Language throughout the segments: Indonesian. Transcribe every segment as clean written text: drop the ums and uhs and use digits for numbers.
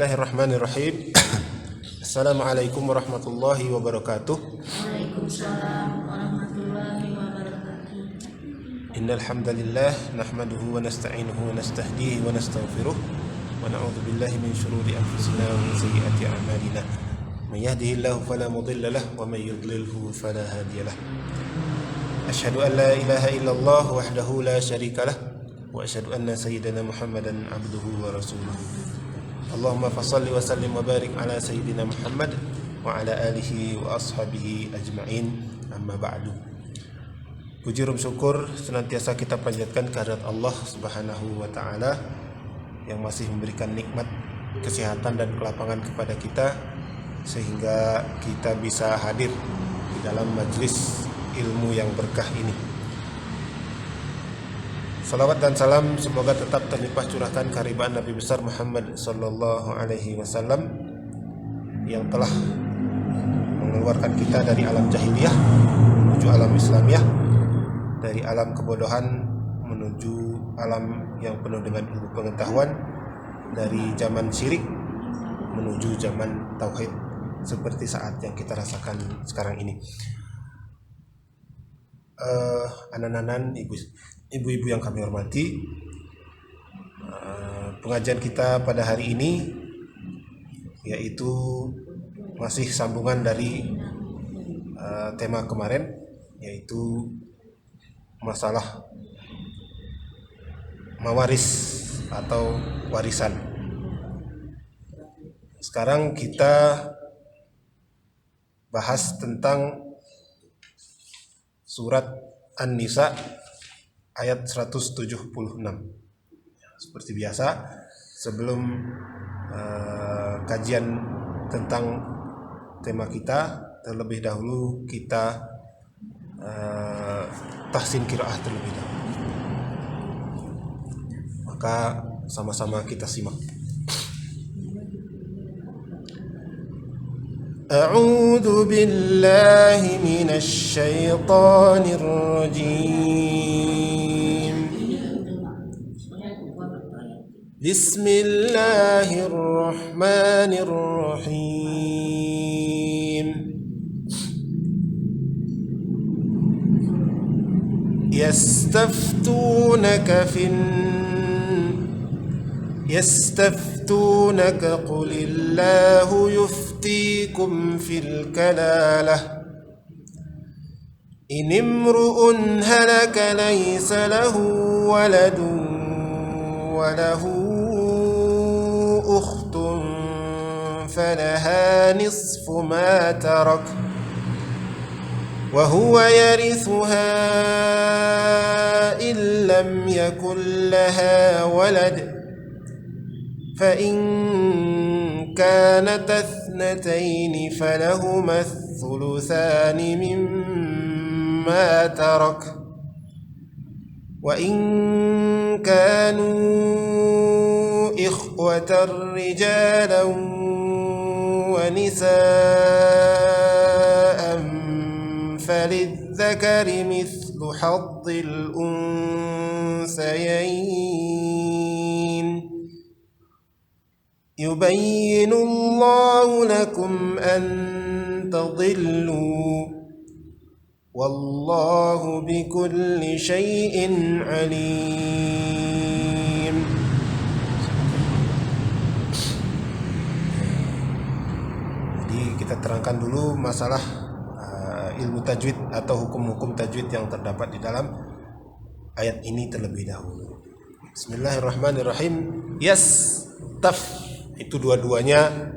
Bismillahirrahmanirrahim. Assalamualaikum warahmatullahi wabarakatuh. Waalaikumsalam warahmatullahi wabarakatuh. Innal hamdalillah nahmaduhu wa nasta'inuhu wa nastahdihi wa nastaghfiruh wa na'udzu billahi min shururi anfusina wa min sayyiati a'malina. May yahdihillahu fala mudilla lahu wa may yudlilhu fala hadiya lahu. Asyhadu an la ilaha illallah wahdahu la syarika lah wa asyhadu anna sayyidana Muhammadan abduhu wa rasuluh. Allahumma fassalli wa sallim wa barik ala sayyidina Muhammad wa ala alihi wa ashabihi ajma'in, amma ba'du. Puji rum syukur senantiasa kita panjatkan kehadirat Allah Subhanahu wa taala yang masih memberikan nikmat kesehatan dan kelapangan kepada kita sehingga kita bisa hadir di dalam majelis ilmu yang berkah ini. Salawat dan salam semoga tetap terlimpah curahkan keharibaan Nabi besar Muhammad sallallahu alaihi wasallam yang telah mengeluarkan kita dari alam jahiliyah menuju alam Islamiyah, dari alam kebodohan menuju alam yang penuh dengan ilmu pengetahuan, dari zaman syirik menuju zaman tauhid seperti saat yang kita rasakan sekarang ini. Anak-anak, ibu-ibu yang kami hormati, pengajian kita pada hari ini yaitu masih sambungan dari tema kemarin, yaitu masalah mawaris atau warisan. Sekarang kita bahas tentang surat An-Nisa ayat 176. Seperti biasa, sebelum kajian tentang tema kita, terlebih dahulu kita tahsin qiraah terlebih dahulu. Maka sama-sama kita simak. A'udzu billahi minasy syaithanir rajim. Bismillahirrahmanirrahim. يستفتونك قل الله يفتيكم في الكلالة إن امرؤ هلك ليس له ولد وله أخت فلها نصف ما ترك وهو يرثها إن لم يكن لها ولد فإن كانت اثنتين فلهما الثلثان مما ترك وإن كانوا إخوة رجالا ونساء فللذكر مثل حظ الأنثيين يبين الله لكم أن تضلوا والله بكل شيء عليم. Jadi kita terangkan dulu masalah ilmu tajwid atau hukum-hukum tajwid yang terdapat di dalam ayat ini terlebih dahulu. Bismillahirrahmanirrahim. Yastaf, itu dua-duanya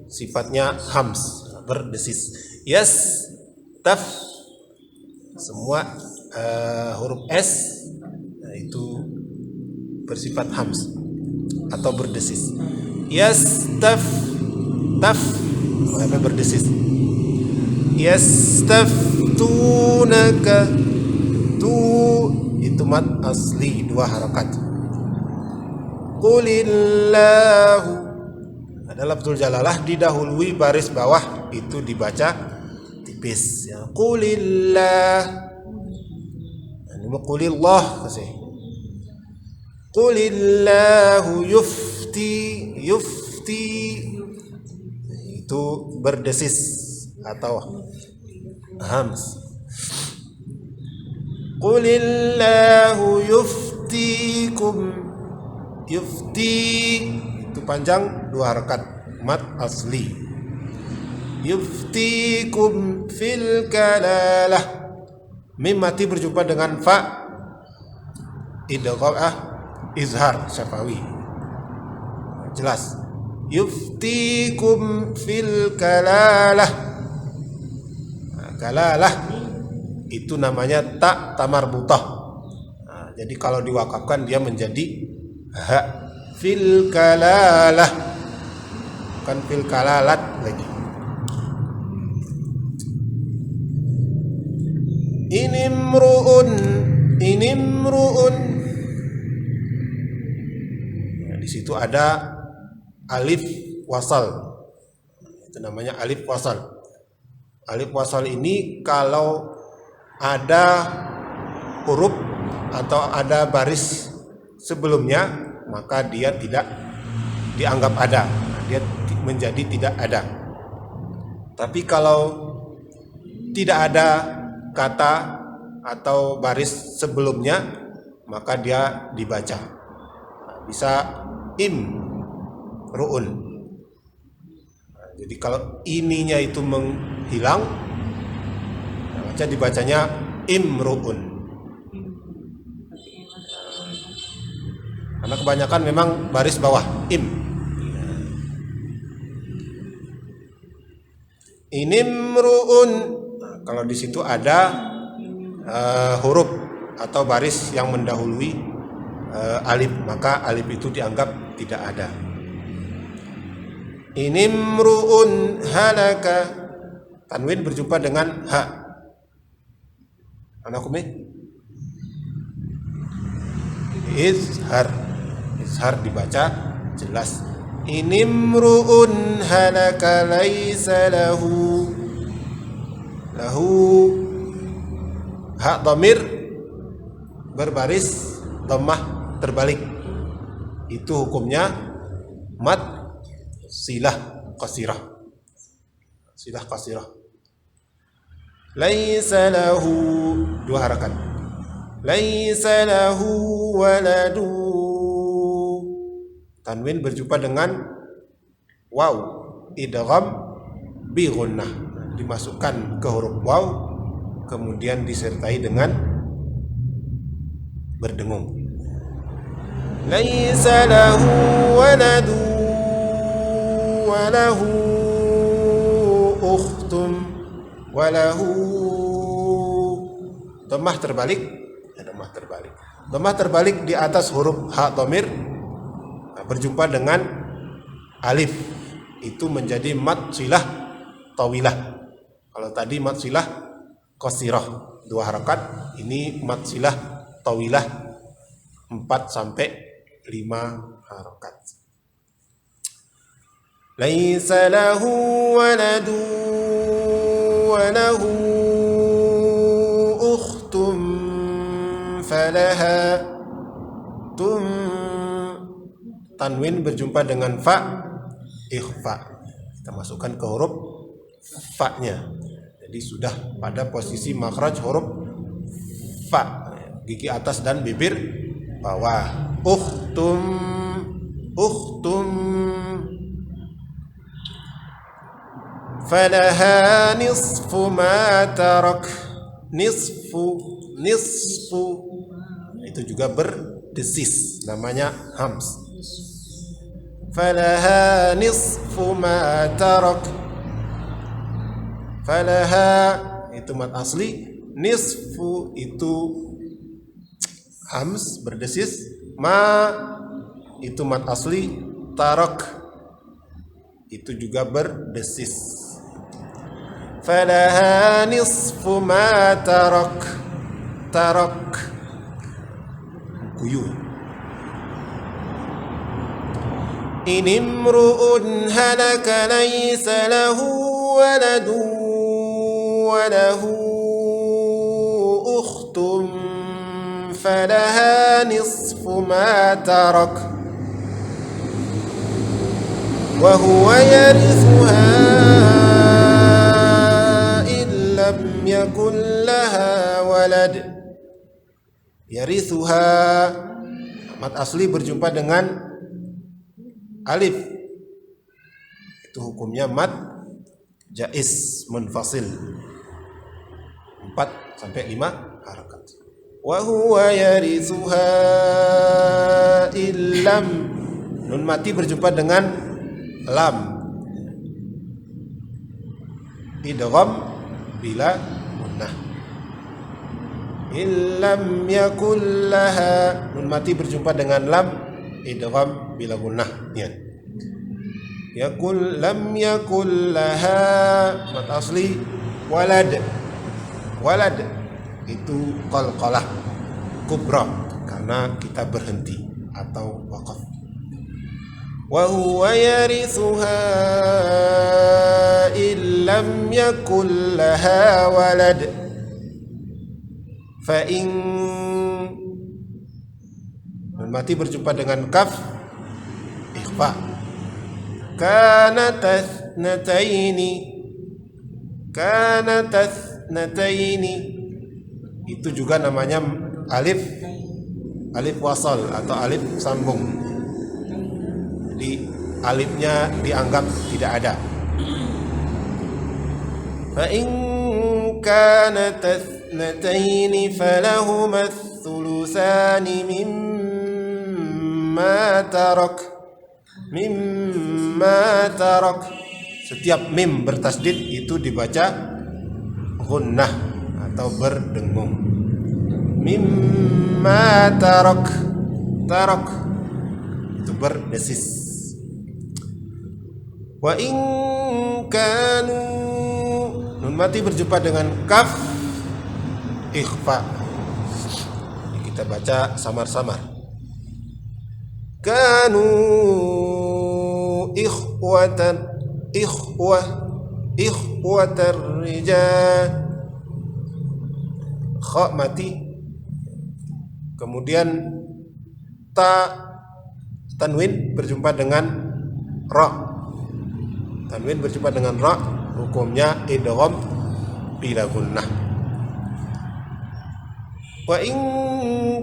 sifatnya hams, berdesis. Yastaf, semua huruf S itu bersifat hams atau berdesis. Yastaf, taf berdesis. Yastaftunaka, tu itu mad asli, dua harakat. Qulillahu, adalah betul jalalah didahului baris bawah itu dibaca tipis ya. Qulillah, ini qulillah kasih. Qulillahu yufti, yufti itu berdesis atau hams. Qulillahu yuftikum, yufti itu panjang 2 harakat mad asli. Yuftikum fil kalalah, mim mati berjumpa dengan fa idgham izhar syafawi. Jelas. Yuftikum fil kalalah. Kalalah itu namanya tak tamarbutah. Jadi kalau diwakafkan dia menjadi ha. Fil kalalah, bukan fil kalalat lagi. Inimru'un. Di situ ada alif wasal. Itu namanya alif wasal. Alif wasal ini kalau ada huruf atau ada baris sebelumnya, maka dia tidak dianggap ada. Dia menjadi tidak ada. Tapi kalau tidak ada kata atau baris sebelumnya, maka dia dibaca. Bisa imru'un. Jadi kalau ininya itu menghilang, maka dibacanya imru'un. Karena kebanyakan memang baris bawah im. Inimru'un. Kalau di situ ada huruf atau baris yang mendahului alif, maka alif itu dianggap tidak ada. Inimru'un halaka, tanwin berjumpa dengan ha. Anakumnya izhar, izhar dibaca jelas. Inimru'un halaka laisa lahu, lahu ha dhamir berbaris dhammah terbalik, itu hukumnya mad silah qasirah. Silah qasirah. Laisa lahu 2 harakat. Laisa lahu waladu, tanwin berjumpa dengan waw idgham bi gunnah, dimasukkan ke huruf waw kemudian disertai dengan berdengung. Laisa lahu waladu walahu ukhtum walahu, dhammah terbalik, dhammah terbalik. Dhammah terbalik di atas huruf ha dhamir berjumpa dengan alif, itu menjadi mad silah tawilah. Kalau tadi mad silah qasirah 2 harakat, ini mad silah tawilah 4 sampai 5 harakat. Laisa lahu waladu walahu ukhtum falaha tum, tanwin berjumpa dengan fa ikhfa, kita masukkan ke huruf fa-nya. Jadi sudah pada posisi makhraj huruf fa, gigi atas dan bibir bawah. Ukhtum, ukhtum falaha nisfu ma tarak, nisfu, nisfu itu juga berdesis, namanya hams. Falaha nisfu ma tarak, falaha itu mad asli, nisfu itu hams berdesis, ma itu mad asli, tarak itu juga berdesis. Falaha nisfu ma tarak, tarak kuyu. Inimru'un halaka laysa lahu waladu walahu ukhtum falaha nisfu ma tarak. wa huwa yarithuha in lam yakul laha walad. Yarithuha, mad asli berjumpa dengan alif, itu hukumnya mad jaiz munfasil 4 sampai 5 harakat. Wa huwa yarithuha illam, nun mati berjumpa dengan lam, idgham bila gunnah. Illam yakul laha, nun mati berjumpa dengan lam, idgham bila gunnah. Ya. Yakul lam yakul laha, mad asli walad. Walad itu qalqalah kubra karena kita berhenti atau waqaf. Wa huwa yarithuha illam yakul laha walad. Fa in, mati berjumpa dengan kaf, ikhfa. Kanat nataini, itu juga namanya alif wasal atau alif sambung. Jadi alifnya dianggap tidak ada. Fa in kanat nataini falahuma thulutsani mimma tarak. Setiap mim bertasdid itu dibaca gunnah atau berdengung. Mimma tarak itu berdesis. Wa in kanu, nun mati berjumpa dengan kaf, ikhfa. Ini kita baca samar-samar. Kanu ikhwatar rijal, kha mati, kemudian tanwin berjumpa dengan ra. Tanwin berjumpa dengan ra, hukumnya idgham bila gunnah. Wa in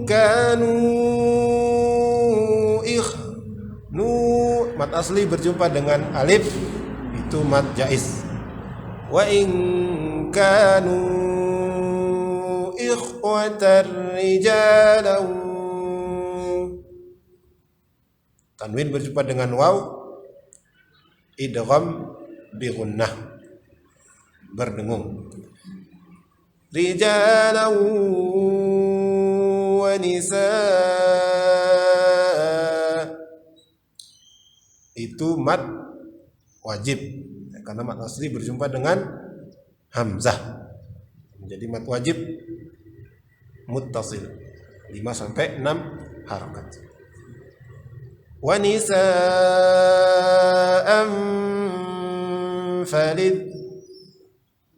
kanu mad asli berjumpa dengan alif, itu mad jaiz. Wa in kanu ikhwatar rijalan, tanwin berjumpa dengan waw, idgham bi gunnah, berdengung. Rijalan wa nisaa, itu mad wajib karena mad asli berjumpa dengan hamzah, menjadi mad wajib muttasil 5 sampai 6 harakat. Wa nisaa'an falid,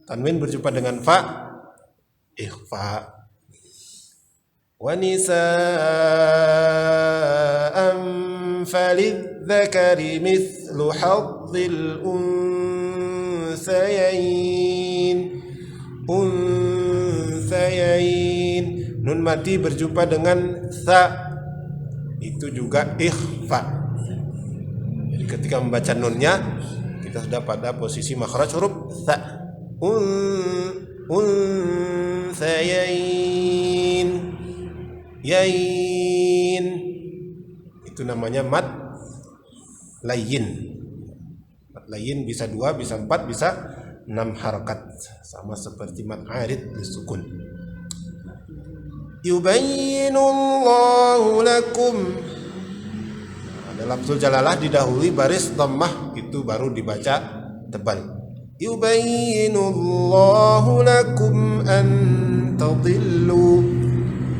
tanwin berjumpa dengan fa, ikhfa. Wa nisaa'an falidzakari mithlu hazzil unsayain. Nun mati berjumpa dengan sa, itu juga ikhfa. Jadi ketika membaca nunnya, kita sudah pada posisi makhraj huruf sa. Unsayain, yain, itu namanya mad layyin. Mad layyin bisa 2, bisa 4, bisa 6 harakat, sama seperti mad arid disukun. Yubayyinullahu lakum, ada lafzul jalalah didahului baris dhammah, itu baru dibaca tebal. Yubayyinullahu lakum an tadillu,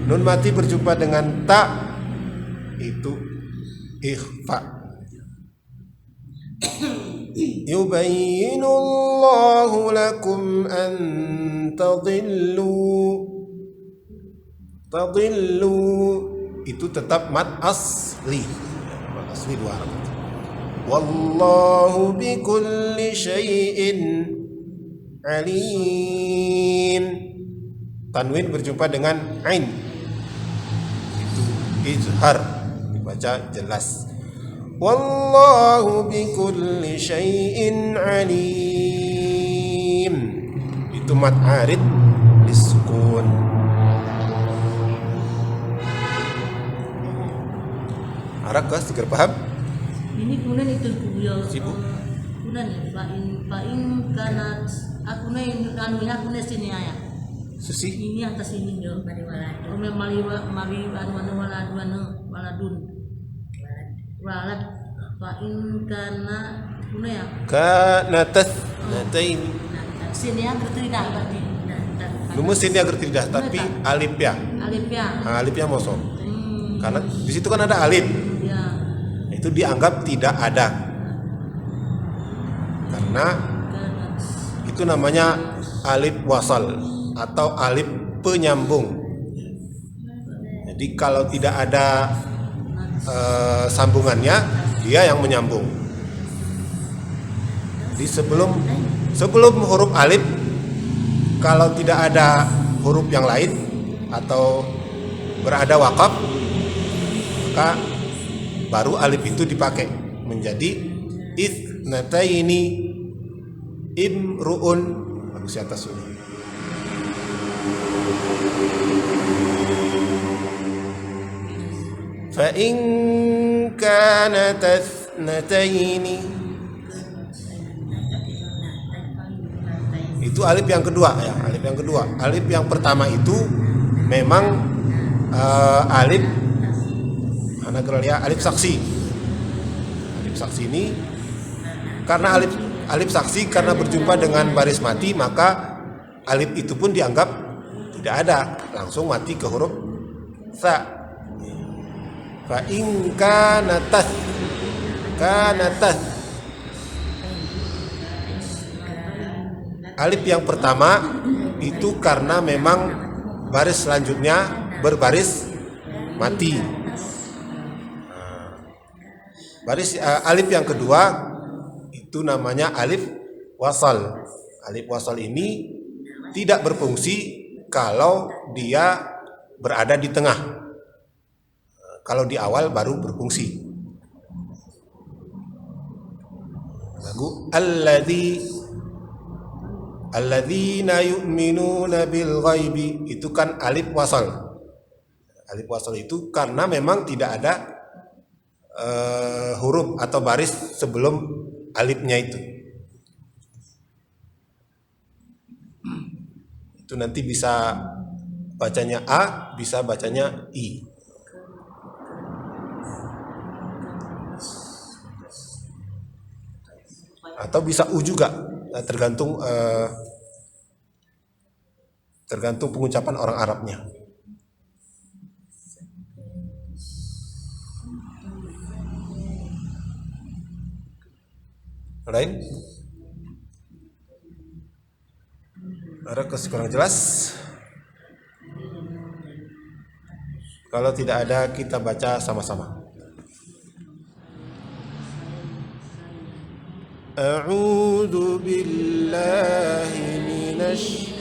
nun mati berjumpa dengan ta, itu ikhfa. Yubayyinullahu lakum an tadillu, itu tetap mad asli, mad asli 2 harakat. Wallahu bikulli syai'in alim. Tanwin berjumpa dengan ain, itu izhar, dibaca jelas. Wallahu bikulli syai'in alim, itu mad arid disukun. Harap guys, segera paham. Ini kemudian itu ya. Sibuk. Kemudian pain karena aku nih anunya sini ya. Susi. Ini atas ini yo. Waladun. Walad pain karena kuna ya. Kanatas natain. Sini agar tidak berarti. Lumus sini agar tidak, tapi alif ya. Alif ya. Alif ya mosok. Karena di situ kan ada alif. Ya. Itu dianggap tidak ada. Karena itu namanya alif wasal atau alif penyambung. Jadi kalau tidak ada sambungannya, dia yang menyambung. Jadi sebelum huruf alif, kalau tidak ada huruf yang lain atau berada wakaf, maka baru alif itu dipakai menjadi itsnataini imruun. Bagus di atas ini. Fa in kanat itsnataini, itu alif yang kedua ya, alif yang kedua. Alif yang pertama itu memang alif alif saksi. Alif saksi ini karena alif saksi karena berjumpa dengan baris mati, maka alif itu pun dianggap tidak ada, langsung mati ke huruf sa. Fa in kanatas alif yang pertama itu karena memang baris selanjutnya berbaris mati. Baris alif yang kedua itu namanya alif wasal. Alif wasal ini tidak berfungsi kalau dia berada di tengah. Kalau di awal baru berfungsi. Lagu alladzina yu'minuna bil ghaibi, itu kan alif wasal. Alif wasal itu karena memang tidak ada huruf atau baris sebelum alifnya itu. Itu nanti bisa bacanya A, bisa bacanya I. Atau bisa U juga, tergantung pengucapan orang Arabnya. Lain? Ada kurang jelas? Kalau tidak ada, kita baca sama-sama. A'udzu billahi minasy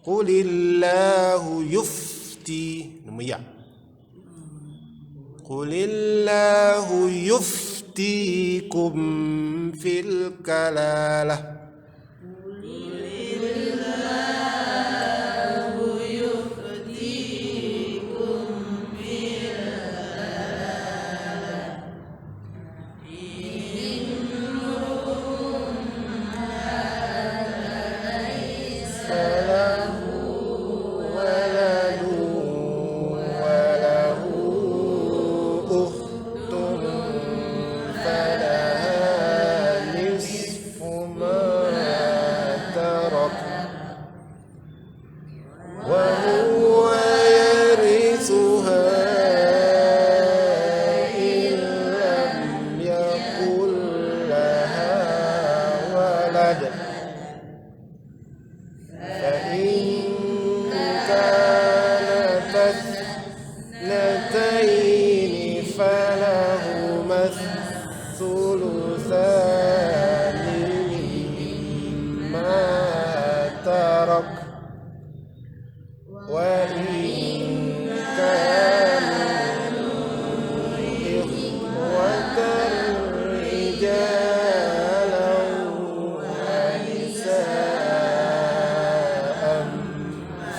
Qulillahu yufti, ya. Qulillahu yuftikum fil kalalah. walad fa in kanat nataini falahuma thulutsani mimma tarak wa in kanu ikhwatan rijalan wa nisaan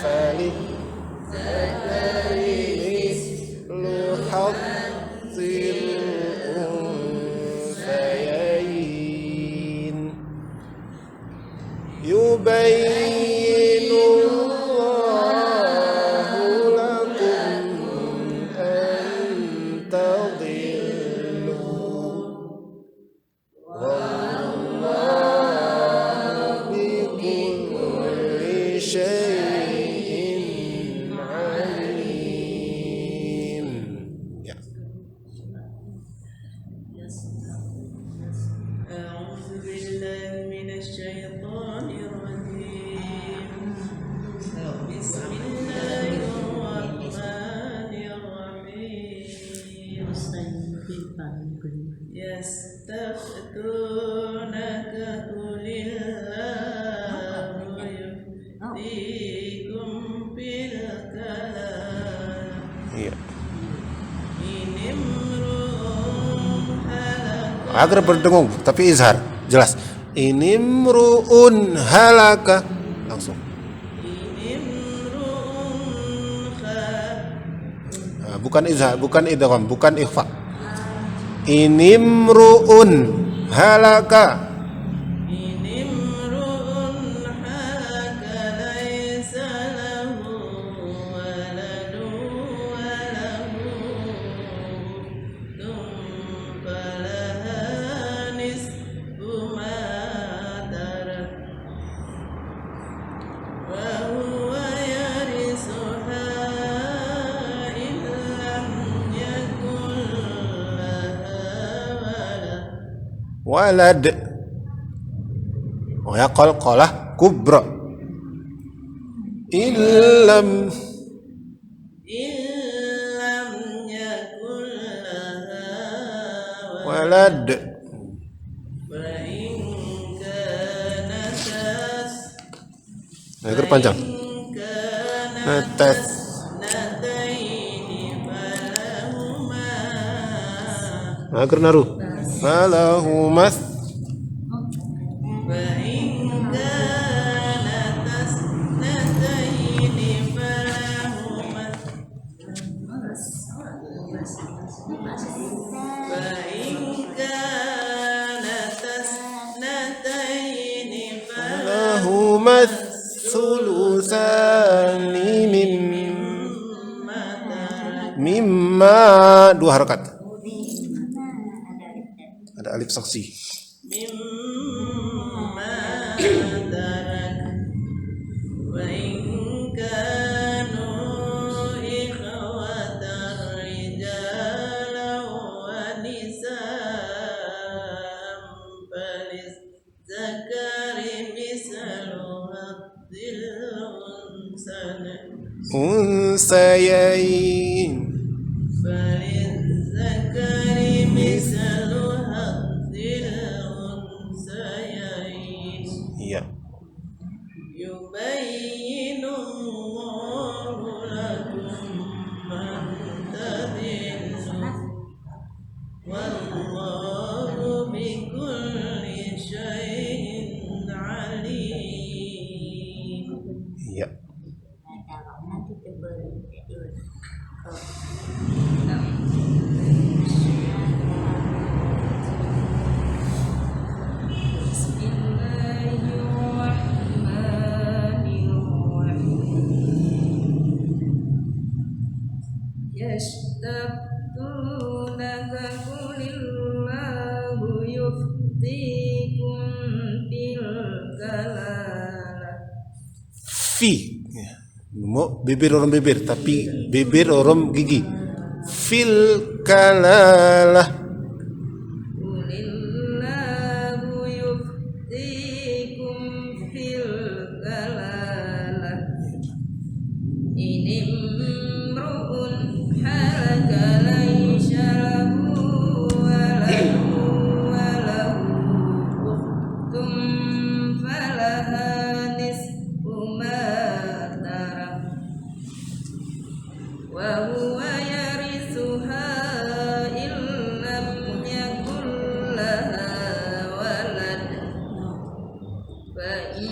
falidzakari mislu hazzil unthayain yubayyinu Allahu lakum an tadillu wallahu bikulli syai'in alim. Ya. أعوذ بالله من الشيطان الرجيم بسم الله الرحمن الرحيم يستفتونك قل الله يفتيكم في الكلام Iya. إن امرؤ هلك Agar berdengung tapi izhar jelas. Inimru'un halaka langsung. Bukan izhar, bukan idgham, bukan ikhfa. Inimru'un halaka. Walad. Oh ya, qalqalah kubra. Illam yakul laha walad. Agar panjang. Natas. Agar naruh. Falahumas. Falahumas sulusani mimma dua harakat. Ada alif saksi. Unsayain. Iya. Wallahu bikulli syai'in alim. Iya. Yastaftunaka qulillahu yuftikum fil kalalah. Fi. Mau bibir orang bibir tapi bibir orang gigi. Fil kalalah. Qulillahu yuftikum فإن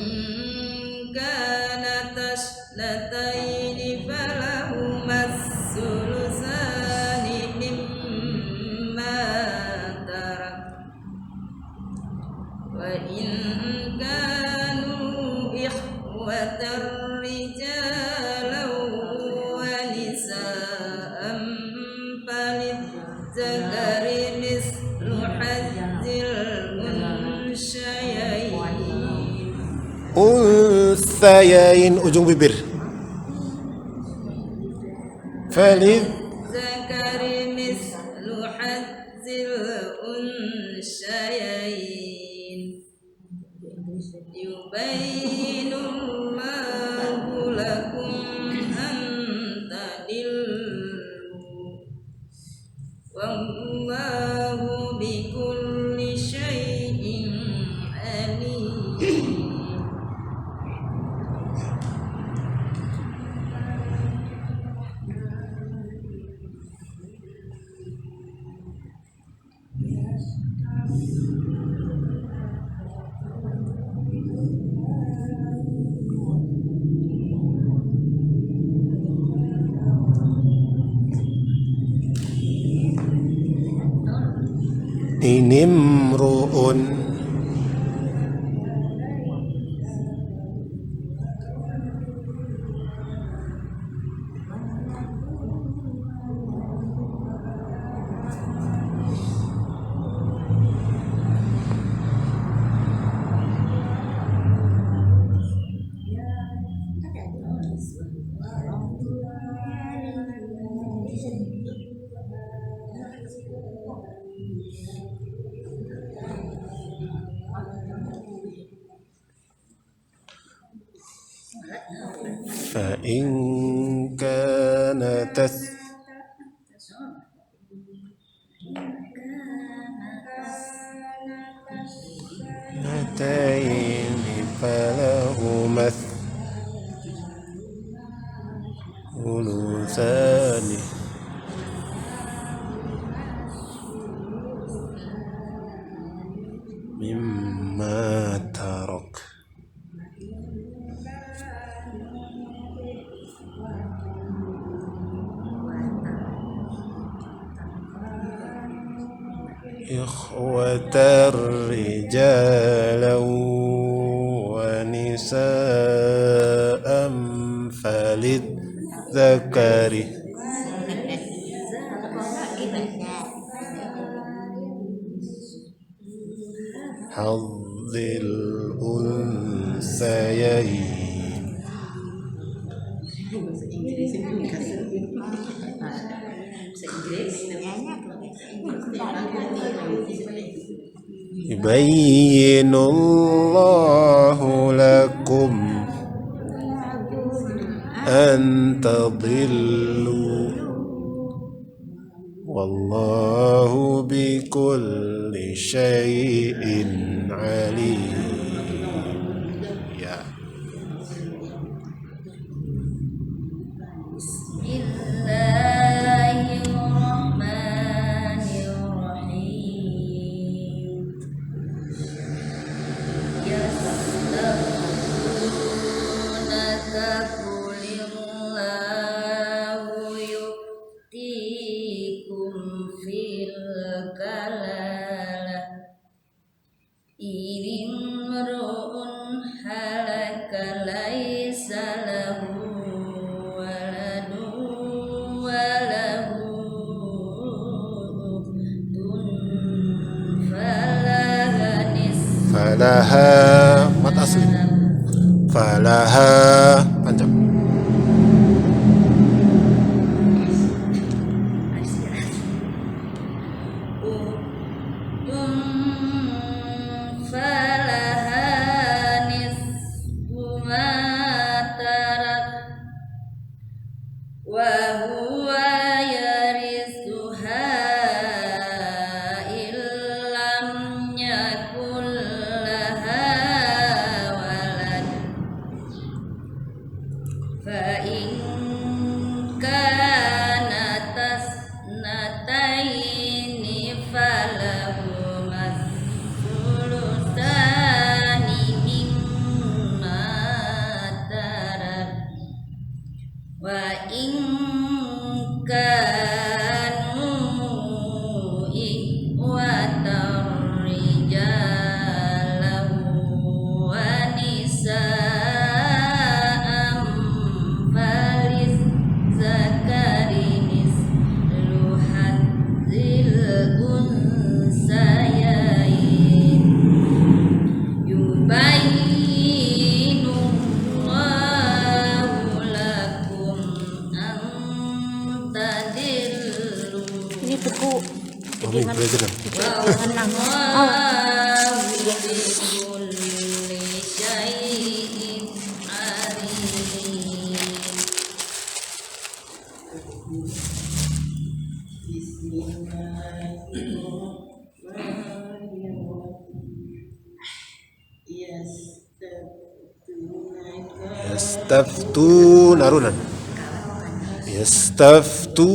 كانت اثنتين فلهما الثلثان مما ترك وإن كانوا إخوة رجالا ونساء فللذكر مثل حظ الأنثيين Unthayain ujung bibir. Falid للذكر مثل حظ الأنثيين يبين الله لكم أن تضلوا والله بكل شيء عليم. inimru'un fa in kanat اثنتين فلهما الثلثان مما ترك إخوة رجالا ونساء فللذكر حظ الأنثيين يبين الله لكم أن تضلوا والله بكل شيء عليم. Ya. Bismillahirrahmanirrahim. Yastabunaka qulillahu yuftikum fil kalalah imru'un halaka laisa lahu waladun walahu ukhtun Falaha mat asli falaha panjang falaha nisfu ma tarak wa huwa yarithuha illam yakul laha walad شيء عليم. Yastaftu narunan. Yastaftu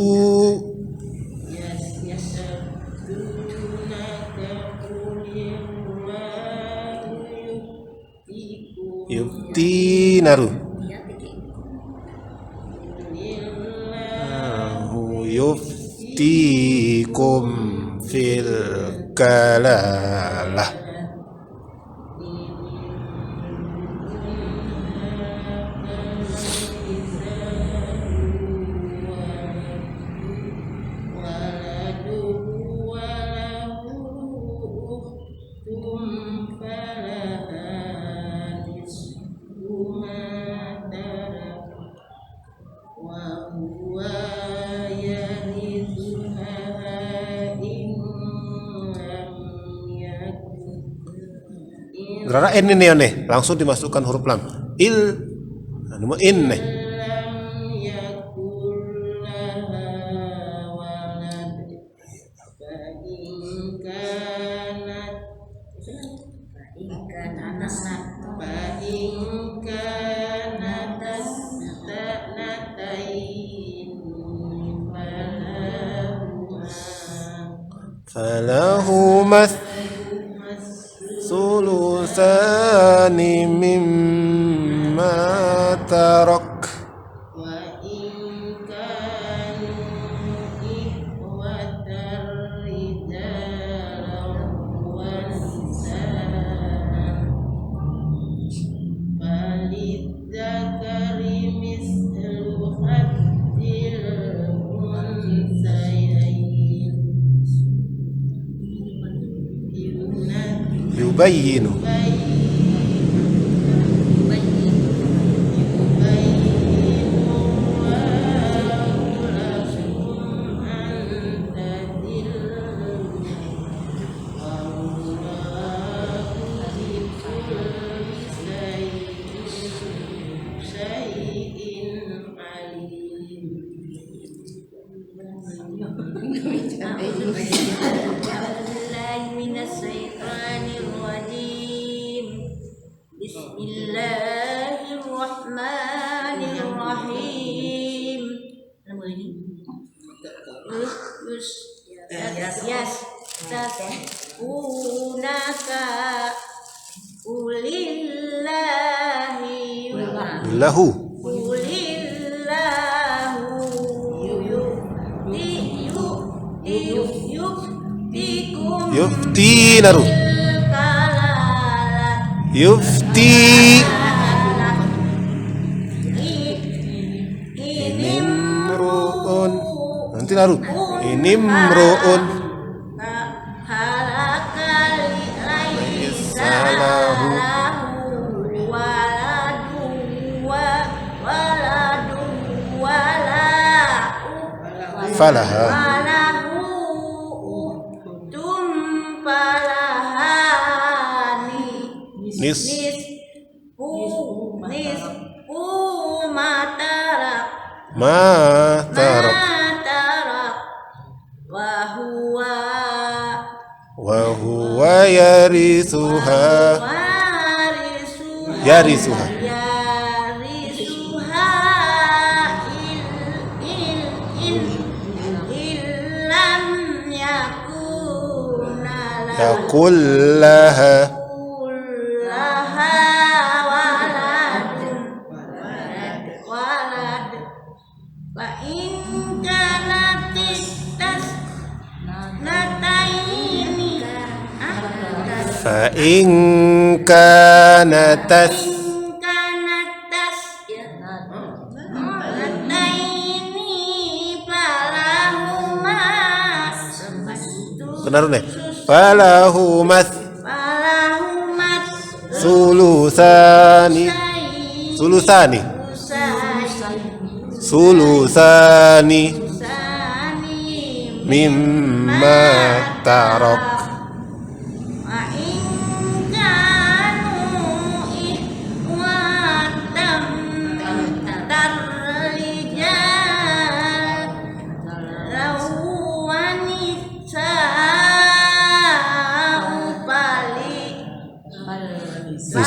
yufti naru. Yuftikum fil kalalah. Saudara N ini nih, langsung dimasukkan huruf lam. Nemu in nih. Falahu sulusani mimma tarak. Yubayyinu. Bismillahirrahmanirrahim. Tas'unaka ulillahi Lahu. Yufti naru. Yufti inimru'un. Nanti naru. Inimru'un salahu falaha matarak wa huwa yarithuha yakul laha fa in kanatas benar nih falahumas sulusani mimma tarak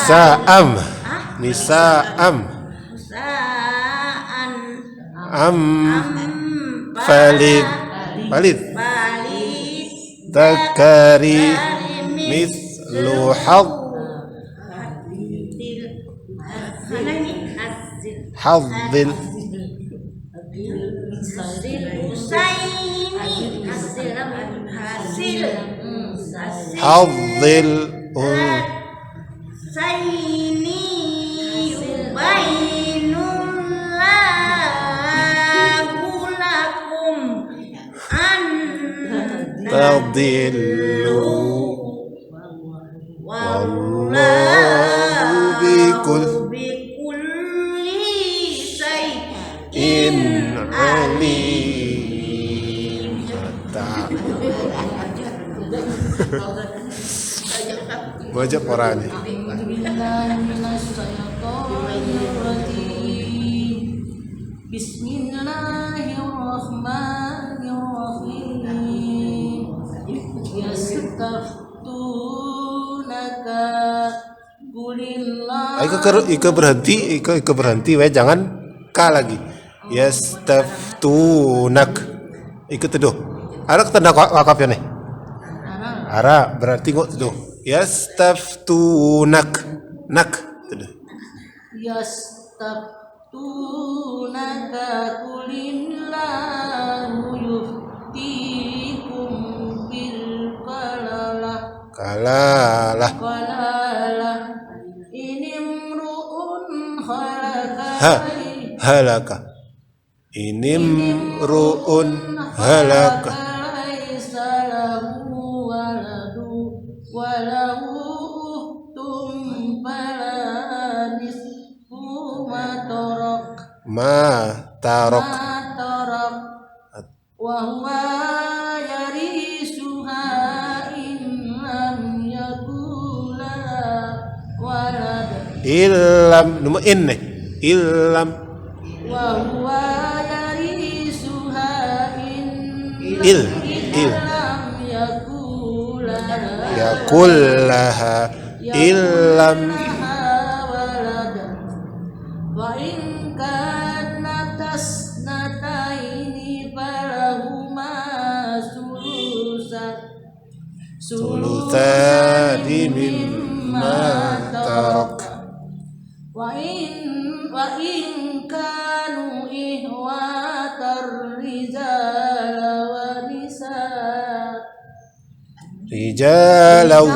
Nisa'am. Nisa'am. Sa'an Am. Falid. Falid. Balid Zakari. Mislu had. Mana ini? Hasil Hadzil. Usaini hasil hasil Hadzil. Saini yubainullahu lakum an Tadillu. wallahu bikulli In shay'in alim. Baca Qurannya. Bismillahirrahmanirrahim. Yastaftunaka qulillah. Ika berhenti, we jangan ka lagi. Yastaftunak. Ikut teduh. Ada tanda wakafnya nih. Ara berarti kok teduh. Yastaftunak. Nak teduh. Yastaftunaka qulillahu yuftikum fil kalalah Kalalah. inimru'un Halaka. Inimru'un halaka. laisa lahu waladu walahu uhtum fala nisfu ma Tarok. wa huwa yarisuha in lam yakula walad Illam nomor in nih. Illam. wa huwa yarisuha in Il. lam yakula Yakullaha. Illam. walad wa in kanat tasnataini falahuma Sulusani mimma tarak. wa in kanu ihwatar rijala wa nisa Rijalau.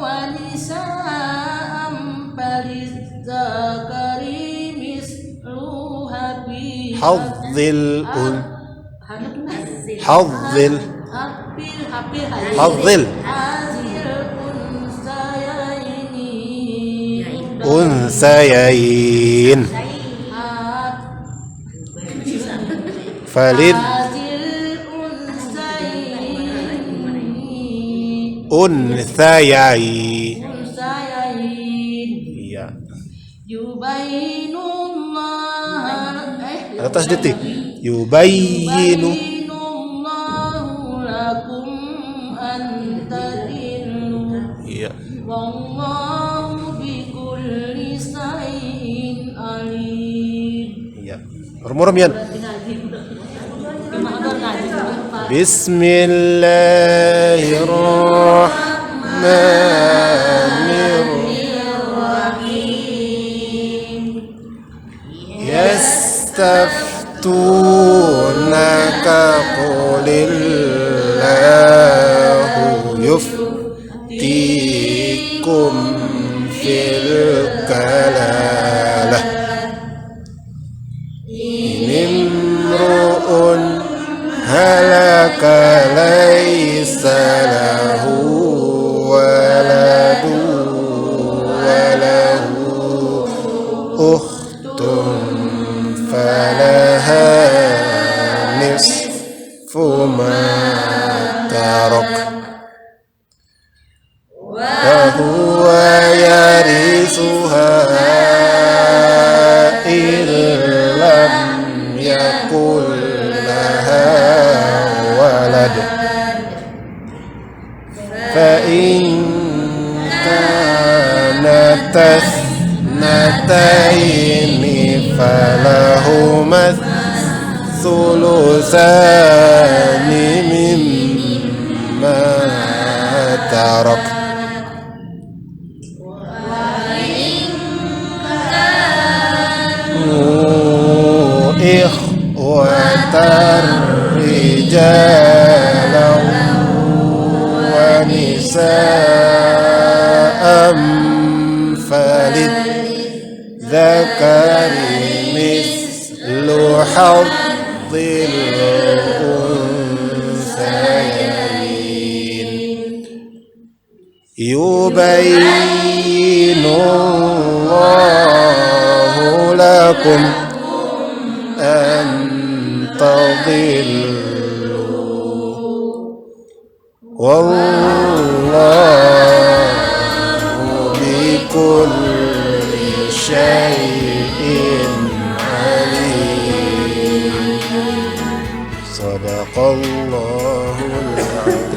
wa nisa'am falizzakari mislu habi Hadzil. Hadzil Unsayain. Falid. Unsayai. Iya. Atas detik. Yubayinu. Iya. Wallahu bikulli shay'in alim. Iya. Murum yan. Bismillahirrahmanirrahim. Yastaftunaka qulillahu yuftikum fil kalalah. Inimru'un halaka laysa lahu waladu walahu ukhtun falaha nisfu ma tarak wa huwa yarisuha illam yakul laha walad fa in kanat اثنتين فلهما الثلثان مما ترك إخوة رجالا ونساء فللذكر مثل حظ الأنثيين يبين الله لكم أن تضلوا والله بكل شيء عليم صدق الله العظيم.